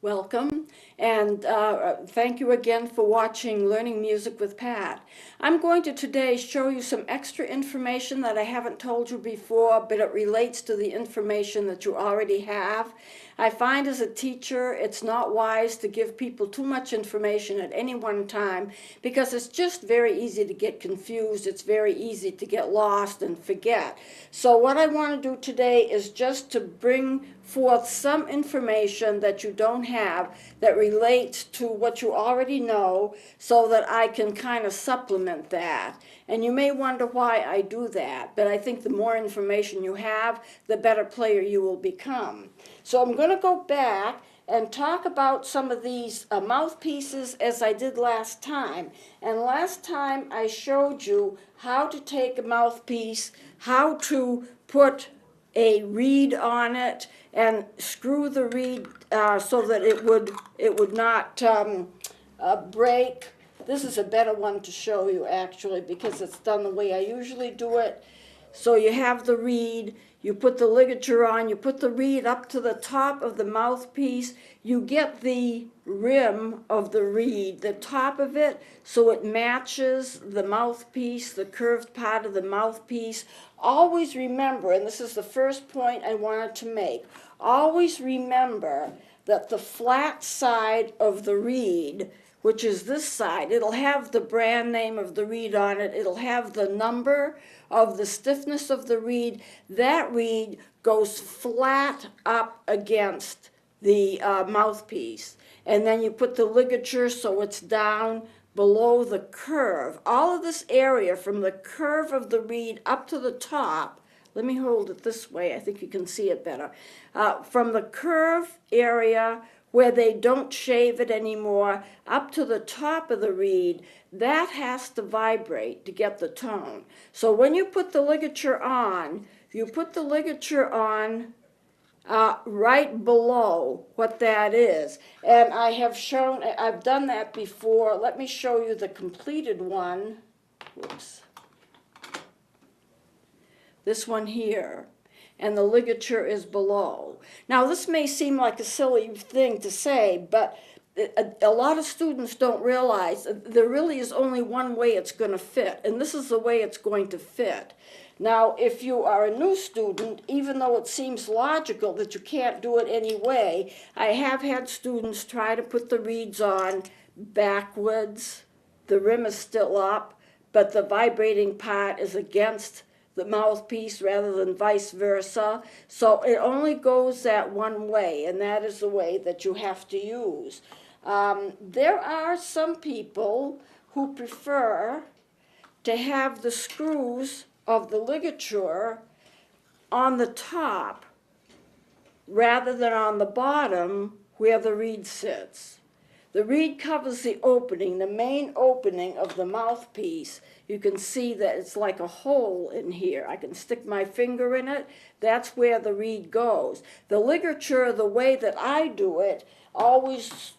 Welcome, and thank you again for watching Learning Music with Pat. I'm going to today show you some extra information that I haven't told you before, but it relates to the information that you already have. I find as a teacher it's not wise to give people too much information at any one time because it's just very easy to get confused. It's very easy to get lost and forget. So what I want to do today is just to bring forth some information that you don't have that relates to what you already know so that I can kind of supplement that. And you may wonder why I do that, but I think the more information you have, the better player you will become. So I'm going to go back and talk about some of these mouthpieces as I did last time. And last time I showed you how to take a mouthpiece, how to put a reed on it and screw the reed so that it would not break. This is a better one to show you actually because it's done the way I usually do it. So you have the reed, you put the ligature on, you put the reed up to the top of the mouthpiece, you get the rim of the reed, the top of it, so it matches the mouthpiece, the curved part of the mouthpiece. Always remember, and this is the first point I wanted to make, always remember that the flat side of the reed, which is this side, it'll have the brand name of the reed on it, it'll have the number of the stiffness of the reed. That reed goes flat up against the mouthpiece. And then you put the ligature so it's down below the curve. All of this area from the curve of the reed up to the top, let me hold it this way, I think you can see it better. From the curve area where they don't shave it anymore, up to the top of the reed, that has to vibrate to get the tone. So when you put the ligature on, you put the ligature on right below what that is. And I have shown, I've done that before. Let me show you the completed one. Whoops. This one here. And the ligature is below. Now this may seem like a silly thing to say, but a lot of students don't realize there really is only one way it's going to fit, and this is the way it's going to fit. Now, if you are a new student, even though it seems logical that you can't do it anyway, I have had students try to put the reeds on backwards. The rim is still up, but the vibrating part is against the mouthpiece rather than vice versa. So it only goes that one way, and that is the way that you have to use. There are some people who prefer to have the screws of the ligature on the top rather than on the bottom where the reed sits. The reed covers the opening, the main opening of the mouthpiece. You can see that it's like a hole in here. I can stick my finger in it. That's where the reed goes. The ligature, the way that I do it, always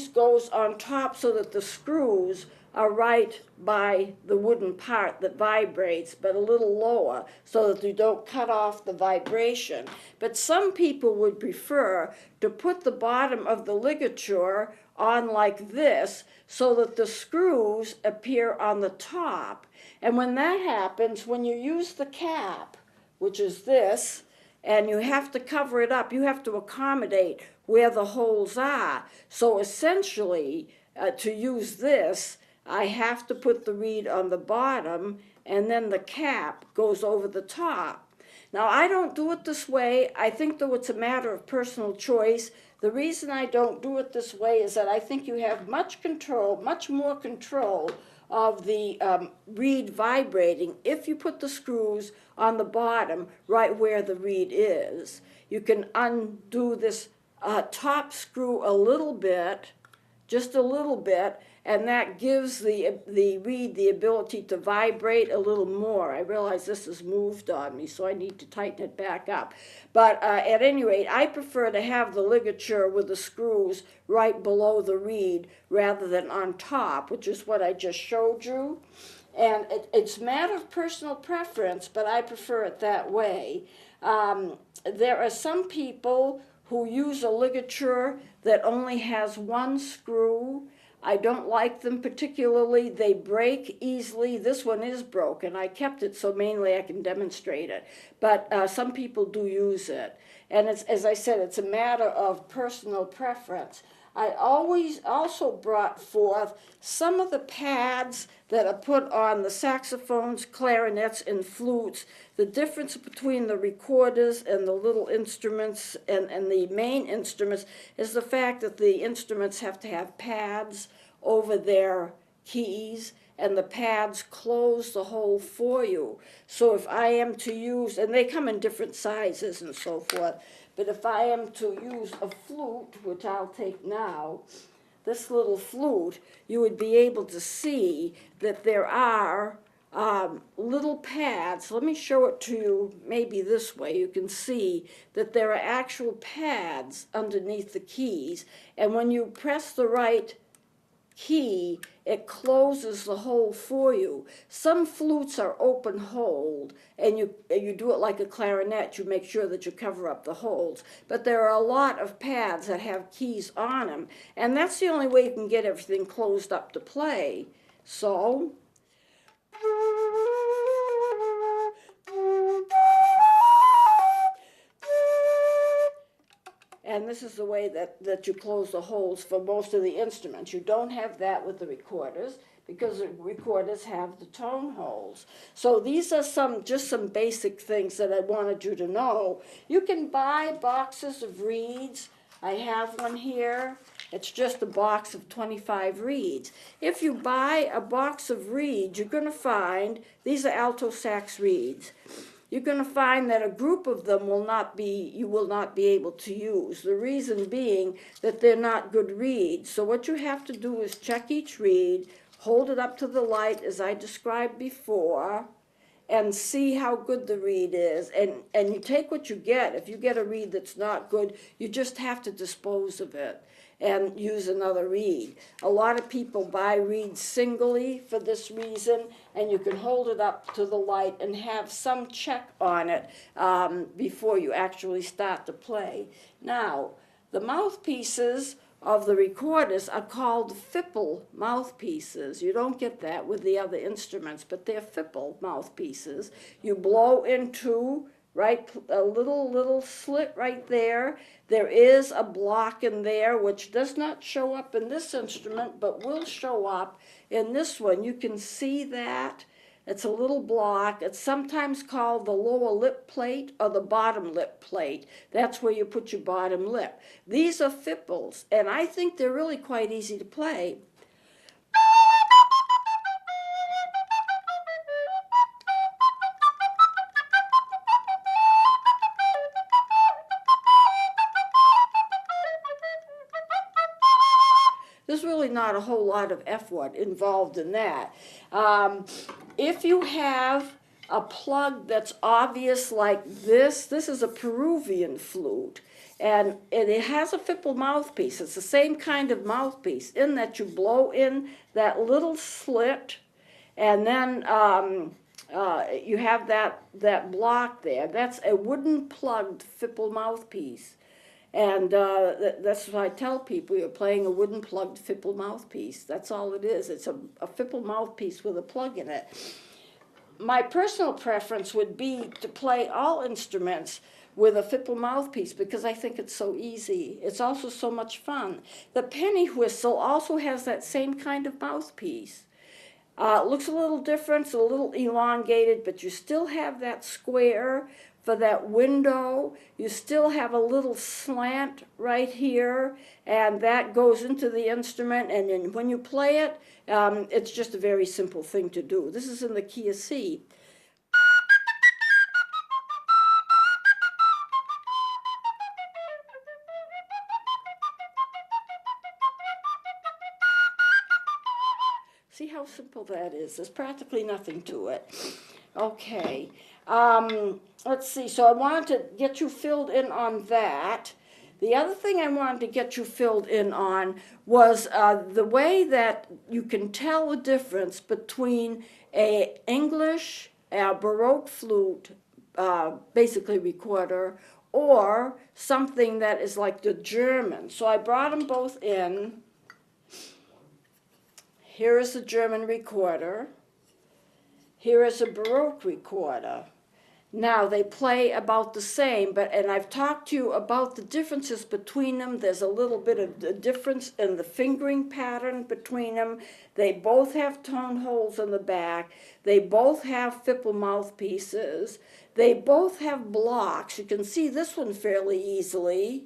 goes on top so that the screws are right by the wooden part that vibrates, but a little lower so that you don't cut off the vibration. But some people would prefer to put the bottom of the ligature on like this so that the screws appear on the top. And when that happens, when you use the cap, which is this, and you have to cover it up, you have to accommodate where the holes are. So essentially, to use this, I have to put the reed on the bottom, and then the cap goes over the top. Now, I don't do it this way. I think, though, it's a matter of personal choice. The reason I don't do it this way is that I think you have much more control of the reed vibrating if you put the screws on the bottom right where the reed is. You can undo this top screw a little bit, just a little bit, and that gives the reed the ability to vibrate a little more. I realize this has moved on me, so I need to tighten it back up. But at any rate, I prefer to have the ligature with the screws right below the reed rather than on top, which is what I just showed you. And it's a matter of personal preference, but I prefer it that way. There are some people who use a ligature that only has one screw. I don't like them particularly. They break easily. This one is broken. I kept it so mainly I can demonstrate it. But some people do use it. And it's, as I said, it's a matter of personal preference. I always also brought forth some of the pads that are put on the saxophones, clarinets, and flutes. The difference between the recorders and the little instruments and the main instruments is the fact that the instruments have to have pads over their keys, and the pads close the hole for you. So if I am to use, and they come in different sizes and so forth, but if I am to use a flute, which I'll take now, this little flute, you would be able to see that there are little pads. Let me show it to you maybe this way. You can see that there are actual pads underneath the keys, and when you press the right key, it closes the hole for you. Some flutes are open holed, and you do it like a clarinet. You make sure that you cover up the holes. But there are a lot of pads that have keys on them, and that's the only way you can get everything closed up to play. So and this is the way that you close the holes for most of the instruments. You don't have that with the recorders because the recorders have the tone holes. So these are just some basic things that I wanted you to know. You can buy boxes of reeds. I have one here. It's just a box of 25 reeds. If you buy a box of reeds, you're going to find, these are alto sax reeds. You're going to find that a group of them you will not be able to use. The reason being that they're not good reeds. So what you have to do is check each reed, hold it up to the light as I described before, and see how good the reed is. And you take what you get. If you get a reed that's not good, you just have to dispose of it and use another reed. A lot of people buy reeds singly for this reason, and you can hold it up to the light and have some check on it before you actually start to play. Now, the mouthpieces of the recorders are called fipple mouthpieces. You don't get that with the other instruments, but they're fipple mouthpieces. You blow into a little slit right there. There is a block in there which does not show up in this instrument but will show up in this one. You can see that. It's a little block. It's sometimes called the lower lip plate or the bottom lip plate. That's where you put your bottom lip. These are fipples, and I think they're really quite easy to play. There's really not a whole lot of effort involved in that. If you have a plug that's obvious like this is a Peruvian flute, and it has a fipple mouthpiece. It's the same kind of mouthpiece in that you blow in that little slit, and then you have that block there. That's a wooden plugged fipple mouthpiece. And that's what I tell people. You're playing a wooden plugged fipple mouthpiece. That's all it is. It's a fipple mouthpiece with a plug in it. My personal preference would be to play all instruments with a fipple mouthpiece because I think it's so easy. It's also so much fun. The penny whistle also has that same kind of mouthpiece. It looks a little different, it's a little elongated, but you still have that square for that window. You still have a little slant right here, and that goes into the instrument, and then when you play it, it's just a very simple thing to do. This is in the key of C. See how simple that is? There's practically nothing to it. Okay, let's see. So I wanted to get you filled in on that. The other thing I wanted to get you filled in on was the way that you can tell the difference between a English, Baroque flute, basically recorder, or something that is like the German. So I brought them both in. Here is the German recorder. Here is a Baroque recorder. Now, they play about the same, and I've talked to you about the differences between them. There's a little bit of the difference in the fingering pattern between them. They both have tone holes in the back. They both have Fipple mouthpieces. They both have blocks. You can see this one fairly easily,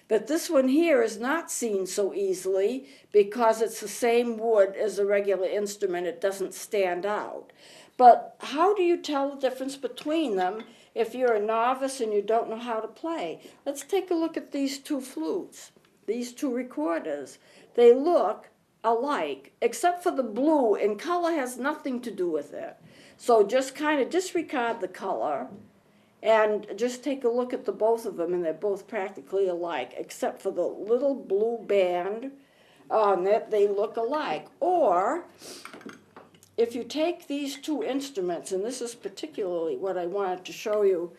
but this one here is not seen so easily because it's the same wood as a regular instrument. It doesn't stand out. But how do you tell the difference between them if you're a novice and you don't know how to play? Let's take a look at these two flutes, these two recorders. They look alike, except for the blue, and color has nothing to do with it. So just kind of disregard the color and just take a look at the both of them, and they're both practically alike, except for the little blue band on it, they look alike. Or if you take these two instruments, and this is particularly what I wanted to show you,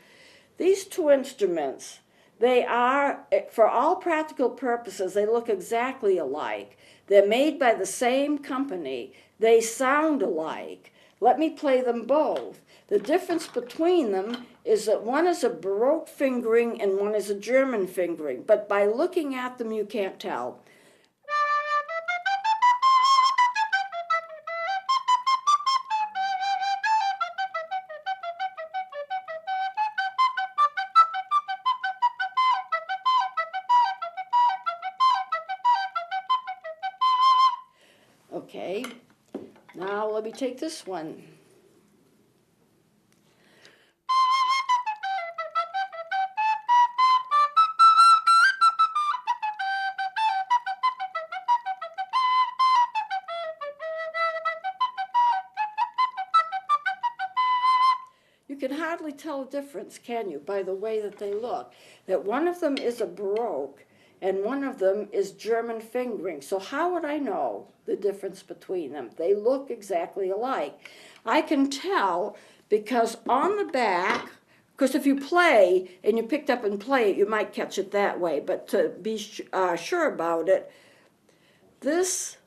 these two instruments, they are, for all practical purposes, they look exactly alike. They're made by the same company. They sound alike. Let me play them both. The difference between them is that one is a Baroque fingering and one is a German fingering, but by looking at them you can't tell. Okay, now let me take this one. You can hardly tell a difference, can you, by the way that they look? That one of them is a Baroque and one of them is German fingering. So how would I know the difference between them? They look exactly alike. I can tell because on the back, because if you play and you picked up and play it, you might catch it that way, but to be sure about it, this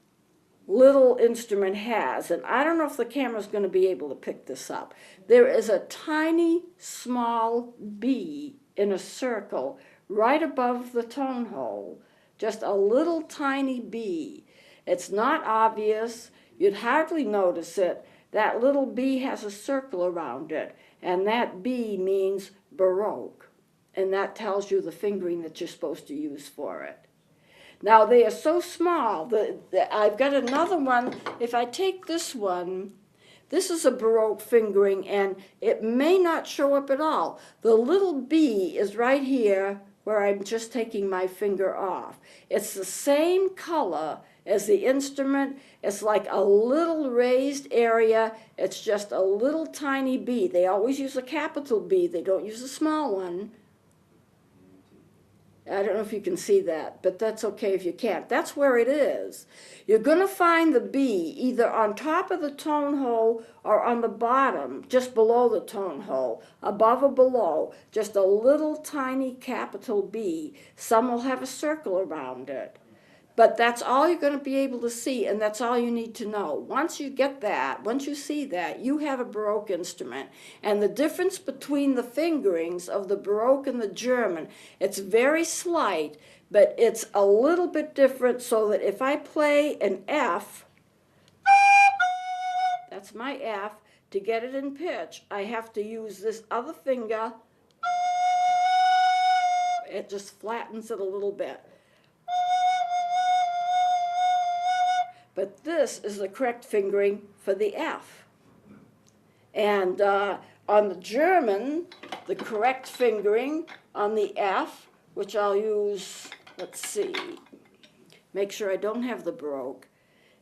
little instrument has, and I don't know if the camera's going to be able to pick this up, there is a tiny small B in a circle right above the tone hole, just a little tiny B. It's not obvious, you'd hardly notice it. That little B has a circle around it, and that B means Baroque, and that tells you the fingering that you're supposed to use for it. Now they are so small that I've got another one. If I take this one, this is a Baroque fingering and it may not show up at all. The little B is right here where I'm just taking my finger off. It's the same color as the instrument. It's like a little raised area. It's just a little tiny B. They always use a capital B. They don't use a small one. I don't know if you can see that, but that's okay if you can't. That's where it is. You're going to find the B either on top of the tone hole or on the bottom, just below the tone hole, above or below, just a little tiny capital B. Some will have a circle around it. But that's all you're going to be able to see, and that's all you need to know. Once you get that, once you see that, you have a Baroque instrument. And the difference between the fingerings of the Baroque and the German, it's very slight, but it's a little bit different so that if I play an F, that's my F, to get it in pitch, I have to use this other finger. It just flattens it a little bit. But this is the correct fingering for the F. And on the German, the correct fingering on the F, which I'll use, let's see, make sure I don't have the Baroque,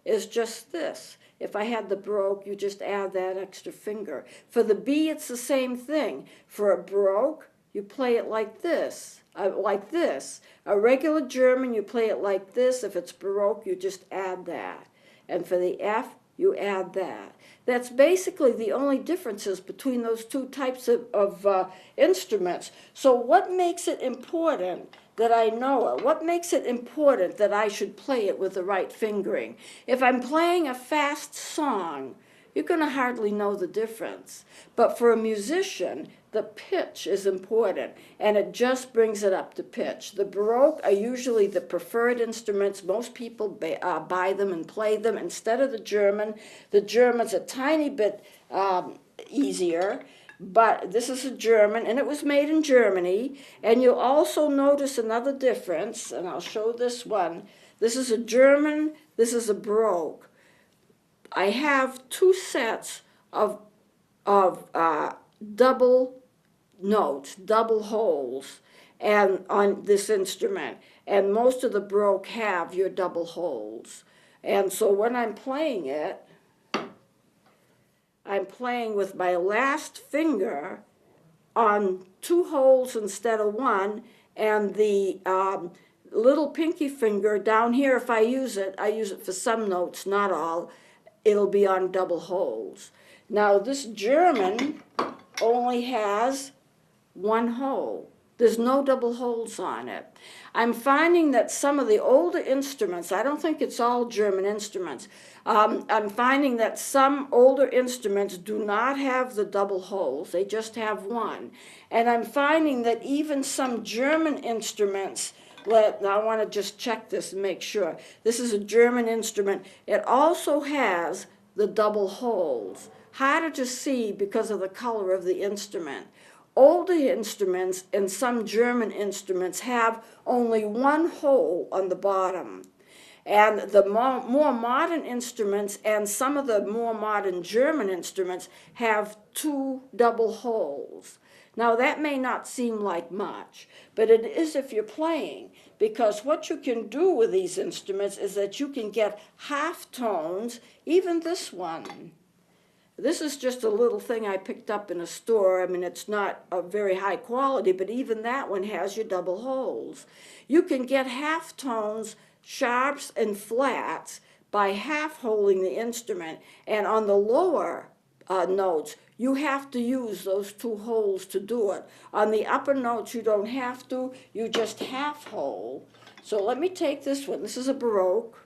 is just this. If I had the Baroque, you just add that extra finger. For the B, it's the same thing. For a Baroque, you play it like this. A regular German, you play it like this. If it's Baroque, you just add that. And for the F, you add that. That's basically the only differences between those two types of instruments. So what makes it important that I know it? What makes it important that I should play it with the right fingering? If I'm playing a fast song, you're going to hardly know the difference. But for a musician, the pitch is important, and it just brings it up to pitch. The Baroque are usually the preferred instruments. Most people buy them and play them instead of the German. The German's a tiny bit easier, but this is a German, and it was made in Germany. And you'll also notice another difference, and I'll show this one. This is a German, this is a Baroque. I have two sets of double notes, double holes, and on this instrument, and most of the Baroque have your double holes. And so when I'm playing it, I'm playing with my last finger on two holes instead of one, and the little pinky finger down here, if I use it for some notes, not all, it'll be on double holes. Now this German only has one hole. There's no double holes on it. I'm finding that some of the older instruments, I don't think it's all German instruments, I'm finding that some older instruments do not have the double holes, they just have one. And I'm finding that even some German instruments, now I want to just check this and make sure. This is a German instrument. It also has the double holes. Harder to see because of the color of the instrument. Older instruments and some German instruments have only one hole on the bottom. And the more modern instruments and some of the more modern German instruments have two double holes. Now that may not seem like much, but it is if you're playing, because what you can do with these instruments is that you can get half tones, even this one. This is just a little thing I picked up in a store. I mean, it's not a very high quality, but even that one has your double holes. You can get half tones, sharps and flats by half holing the instrument, and on the lower notes, you have to use those two holes to do it. On the upper notes, you don't have to, you just half hole. So let me take this one. This is a Baroque.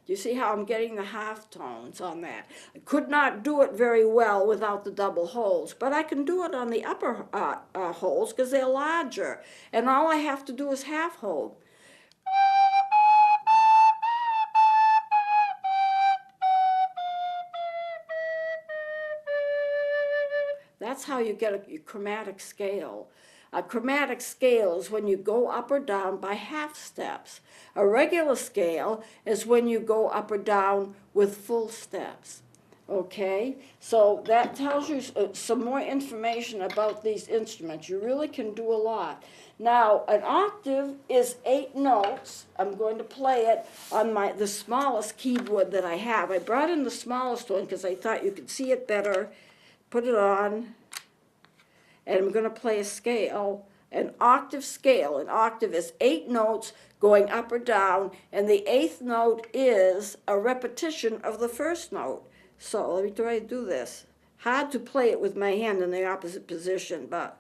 You see how I'm getting the half tones on that? I could not do it very well without the double holes, but I can do it on the upper holes because they're larger, and all I have to do is half hole. That's how you get a chromatic scale. A chromatic scale is when you go up or down by half steps. A regular scale is when you go up or down with full steps. Okay, so that tells you some more information about these instruments. You really can do a lot. Now, an octave is 8 notes. I'm going to play it on the smallest keyboard that I have. I brought in the smallest one because I thought you could see it better. Put it on, and I'm going to play a scale, an octave scale. An octave is 8 notes going up or down, and the 8th note is a repetition of the first note. So let me try to do this. Hard to play it with my hand in the opposite position, but...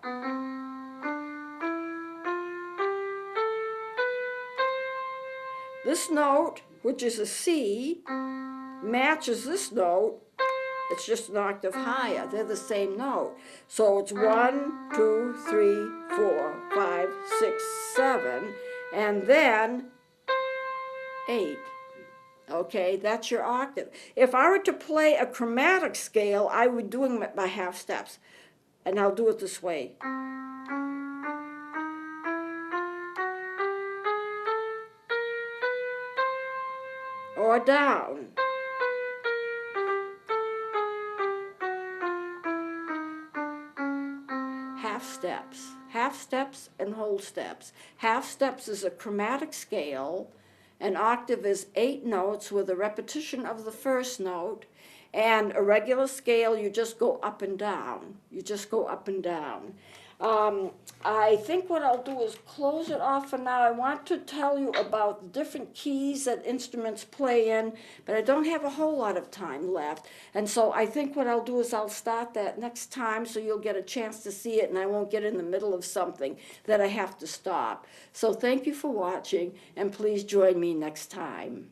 This note, which is a C, matches this note. It's just an octave higher. They're the same note. So it's 1, 2, 3, 4, 5, 6, 7, and then 8. Okay, that's your octave. If I were to play a chromatic scale, I would do it by half steps. And I'll do it this way. Or down. Half steps and whole steps. Half steps is a chromatic scale. An octave is 8 notes with a repetition of the first note, And a regular scale, you just go up and down. You just go up and down. I think what I'll do is close it off for now. I want to tell you about the different keys that instruments play in, but I don't have a whole lot of time left. And so I think what I'll do is I'll start that next time so you'll get a chance to see it and I won't get in the middle of something that I have to stop. So thank you for watching and please join me next time.